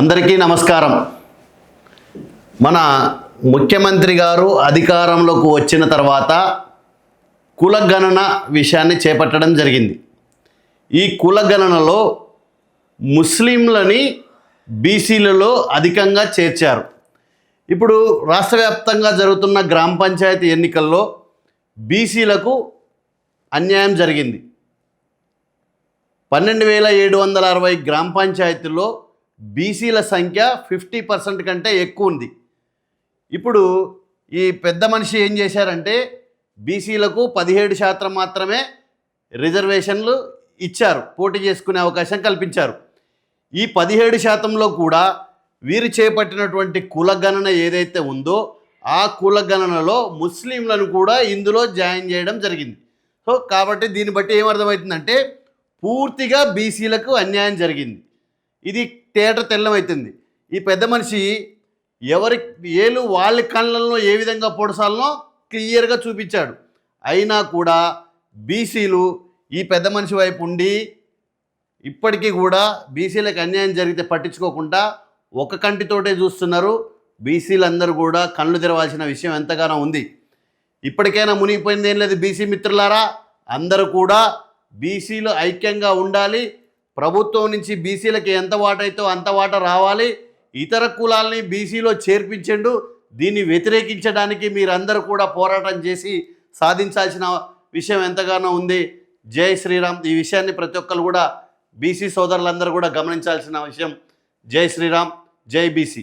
అందరికీ నమస్కారం. మన ముఖ్యమంత్రి గారు అధికారంలోకి వచ్చిన తర్వాత కులగణన విషయాన్ని చేపట్టడం జరిగింది. ఈ కులగణనలో ముస్లింలని బీసీలలో అధికంగా చేర్చారు. ఇప్పుడు రాష్ట్ర వ్యాప్తంగా జరుగుతున్న గ్రామ పంచాయతీ ఎన్నికల్లో బీసీలకు అన్యాయం జరిగింది. 12,760 గ్రామ పంచాయతీల్లో బీసీల సంఖ్య 50% కంటే ఎక్కువ ఉంది. ఇప్పుడు ఈ పెద్ద మనిషి ఏం చేశారంటే బీసీలకు 17% మాత్రమే రిజర్వేషన్లు ఇచ్చారు, పోటీ చేసుకునే అవకాశం కల్పించారు. ఈ 17%లో కూడా వీరు చేపట్టినటువంటి కులగణన ఏదైతే ఉందో ఆ కులగణనలో ముస్లింలను కూడా ఇందులో జాయిన్ చేయడం జరిగింది. సో కాబట్టి దీన్ని బట్టి ఏమర్థమవుతుందంటే పూర్తిగా బీసీలకు అన్యాయం జరిగింది. ఇది తేట తెల్లమవుతుంది. ఈ పెద్ద మనిషి ఎవరి ఏలు వాళ్ళ కళ్ళల్లో ఏ విధంగా పొడసాలనో క్లియర్గా చూపించాడు. అయినా కూడా బీసీలు ఈ పెద్ద మనిషి వైపు ఉండి ఇప్పటికీ కూడా బీసీలకు అన్యాయం జరిగితే పట్టించుకోకుండా ఒక కంటితోటే చూస్తున్నారు. బీసీలందరూ కూడా కళ్ళు తెరవాల్సిన విషయం ఎంతగానో ఉంది. ఇప్పటికైనా మునిగిపోయింది ఏం లేదు. బీసీ మిత్రులారా, అందరూ కూడా బీసీలు ఐక్యంగా ఉండాలి. ప్రభుత్వం నుంచి బీసీలకి ఎంత వాటా అయితే అంత వాటా రావాలి. ఇతర కులాలని బీసీలో చేర్పించండు. దీన్ని వ్యతిరేకించడానికి మీరందరూ కూడా పోరాటం చేసి సాధించాల్సిన విషయం ఎంతగానో ఉంది. జై శ్రీరామ్. ఈ విషయాన్ని ప్రతి ఒక్కరు కూడా బీసీ సోదరులందరూ కూడా గమనించాల్సిన విషయం. జై శ్రీరామ్, జై బీసీ.